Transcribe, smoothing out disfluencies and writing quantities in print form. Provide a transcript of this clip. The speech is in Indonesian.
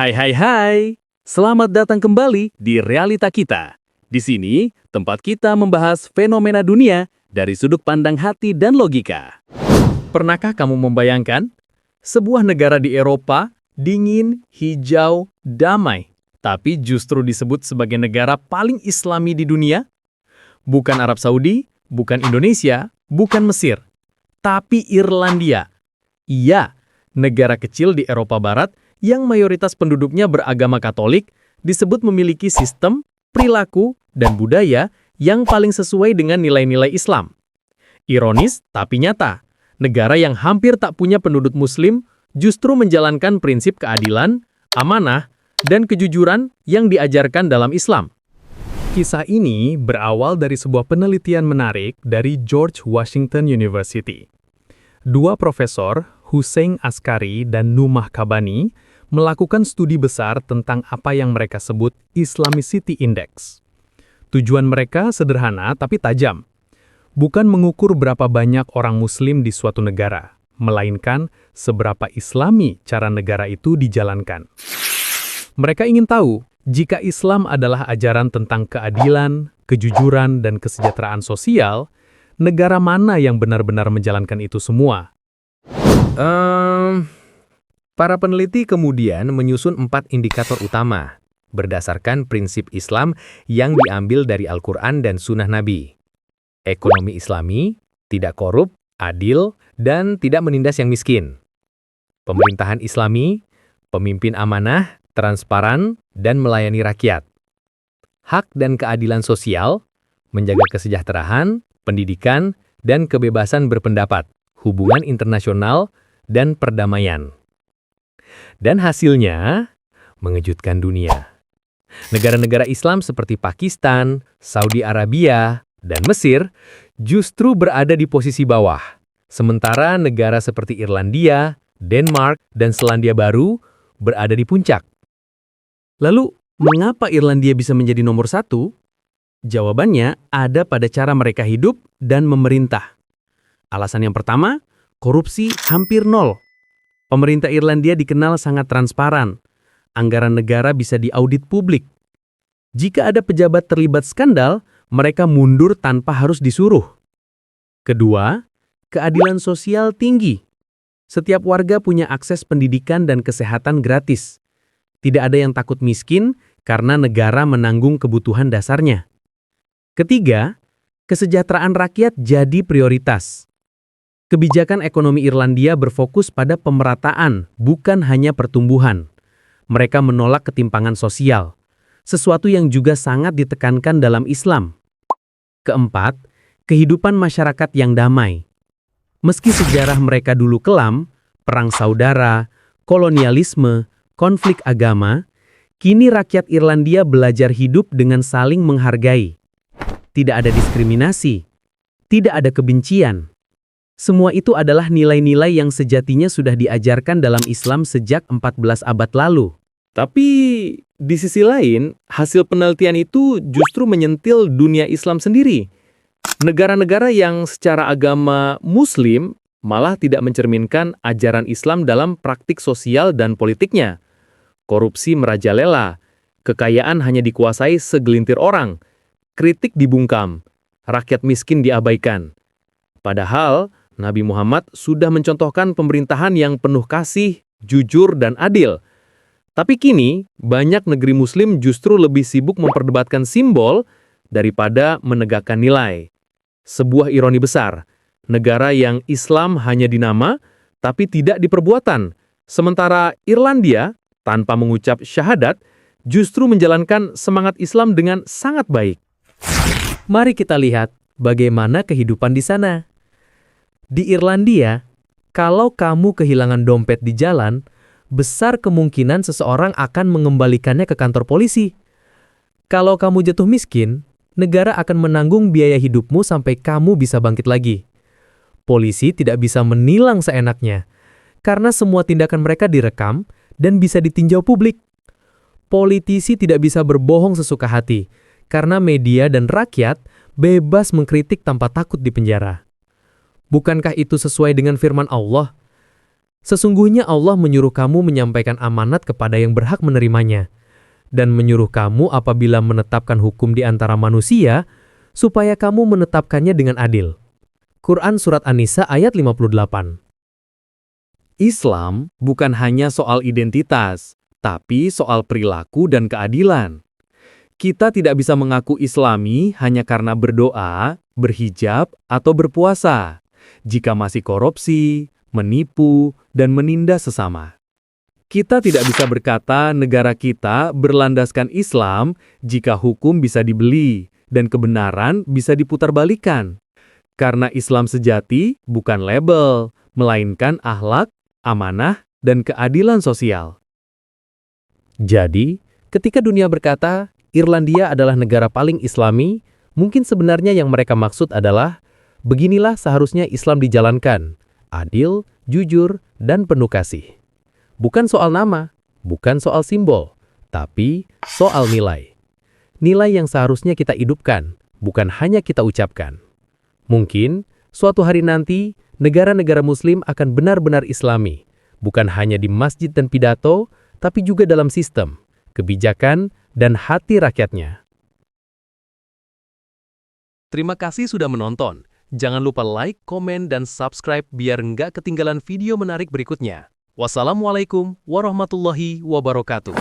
Hai hai hai, selamat datang kembali di Realita Kita. Di sini, tempat kita membahas fenomena dunia dari sudut pandang hati dan logika. Pernahkah kamu membayangkan? Sebuah negara di Eropa, dingin, hijau, damai, tapi justru disebut sebagai negara paling islami di dunia? Bukan Arab Saudi, bukan Indonesia, bukan Mesir, tapi Irlandia. Iya, negara kecil di Eropa Barat yang mayoritas penduduknya beragama Katolik disebut memiliki sistem, perilaku, dan budaya yang paling sesuai dengan nilai-nilai Islam. Ironis tapi nyata, negara yang hampir tak punya penduduk Muslim justru menjalankan prinsip keadilan, amanah, dan kejujuran yang diajarkan dalam Islam. Kisah ini berawal dari sebuah penelitian menarik dari George Washington University. Dua profesor, Hussein Askari dan Numah Kabani, melakukan studi besar tentang apa yang mereka sebut Islamicity Index. Tujuan mereka sederhana tapi tajam. Bukan mengukur berapa banyak orang Muslim di suatu negara, melainkan seberapa Islami cara negara itu dijalankan. Mereka ingin tahu, jika Islam adalah ajaran tentang keadilan, kejujuran, dan kesejahteraan sosial, negara mana yang benar-benar menjalankan itu semua? Para peneliti kemudian menyusun 4 indikator utama, berdasarkan prinsip Islam yang diambil dari Al-Quran dan Sunnah Nabi. Ekonomi Islami, tidak korup, adil, dan tidak menindas yang miskin. Pemerintahan Islami, pemimpin amanah, transparan, dan melayani rakyat. Hak dan keadilan sosial, menjaga kesejahteraan, pendidikan, dan kebebasan berpendapat, hubungan internasional, dan perdamaian. Dan hasilnya mengejutkan dunia. Negara-negara Islam seperti Pakistan, Saudi Arabia, dan Mesir justru berada di posisi bawah. Sementara negara seperti Irlandia, Denmark, dan Selandia Baru berada di puncak. Lalu, mengapa Irlandia bisa menjadi nomor 1? Jawabannya ada pada cara mereka hidup dan memerintah. Alasan yang pertama, korupsi hampir nol. Pemerintah Irlandia dikenal sangat transparan. Anggaran negara bisa diaudit publik. Jika ada pejabat terlibat skandal, mereka mundur tanpa harus disuruh. Kedua, keadilan sosial tinggi. Setiap warga punya akses pendidikan dan kesehatan gratis. Tidak ada yang takut miskin karena negara menanggung kebutuhan dasarnya. Ketiga, kesejahteraan rakyat jadi prioritas. Kebijakan ekonomi Irlandia berfokus pada pemerataan, bukan hanya pertumbuhan. Mereka menolak ketimpangan sosial, sesuatu yang juga sangat ditekankan dalam Islam. Keempat, kehidupan masyarakat yang damai. Meski sejarah mereka dulu kelam, perang saudara, kolonialisme, konflik agama, kini rakyat Irlandia belajar hidup dengan saling menghargai. Tidak ada diskriminasi, tidak ada kebencian. Semua itu adalah nilai-nilai yang sejatinya sudah diajarkan dalam Islam sejak 14 abad lalu. Tapi di sisi lain, hasil penelitian itu justru menyentil dunia Islam sendiri. Negara-negara yang secara agama Muslim malah tidak mencerminkan ajaran Islam dalam praktik sosial dan politiknya. Korupsi merajalela, kekayaan hanya dikuasai segelintir orang, kritik dibungkam, rakyat miskin diabaikan. Padahal, Nabi Muhammad sudah mencontohkan pemerintahan yang penuh kasih, jujur, dan adil. Tapi kini, banyak negeri Muslim justru lebih sibuk memperdebatkan simbol daripada menegakkan nilai. Sebuah ironi besar, negara yang Islam hanya di nama, tapi tidak di perbuatan. Sementara Irlandia, tanpa mengucap syahadat, justru menjalankan semangat Islam dengan sangat baik. Mari kita lihat bagaimana kehidupan di sana. Di Irlandia, kalau kamu kehilangan dompet di jalan, besar kemungkinan seseorang akan mengembalikannya ke kantor polisi. Kalau kamu jatuh miskin, negara akan menanggung biaya hidupmu sampai kamu bisa bangkit lagi. Polisi tidak bisa menilang seenaknya, karena semua tindakan mereka direkam dan bisa ditinjau publik. Politisi tidak bisa berbohong sesuka hati, karena media dan rakyat bebas mengkritik tanpa takut dipenjara. Bukankah itu sesuai dengan firman Allah? Sesungguhnya Allah menyuruh kamu menyampaikan amanat kepada yang berhak menerimanya, dan menyuruh kamu apabila menetapkan hukum di antara manusia, supaya kamu menetapkannya dengan adil. Quran Surat An-Nisa ayat 58. Islam bukan hanya soal identitas, tapi soal perilaku dan keadilan. Kita tidak bisa mengaku Islami hanya karena berdoa, berhijab, atau berpuasa, jika masih korupsi, menipu, dan menindas sesama. Kita tidak bisa berkata negara kita berlandaskan Islam jika hukum bisa dibeli dan kebenaran bisa diputarbalikkan. Karena Islam sejati bukan label, melainkan akhlak, amanah, dan keadilan sosial. Jadi, ketika dunia berkata Irlandia adalah negara paling Islami, mungkin sebenarnya yang mereka maksud adalah beginilah seharusnya Islam dijalankan, adil, jujur, dan penuh kasih. Bukan soal nama, bukan soal simbol, tapi soal nilai. Nilai yang seharusnya kita hidupkan, bukan hanya kita ucapkan. Mungkin, suatu hari nanti, negara-negara Muslim akan benar-benar Islami, bukan hanya di masjid dan pidato, tapi juga dalam sistem, kebijakan, dan hati rakyatnya. Terima kasih sudah menonton. Jangan lupa like, komen, dan subscribe biar nggak ketinggalan video menarik berikutnya. Wassalamualaikum warahmatullahi wabarakatuh.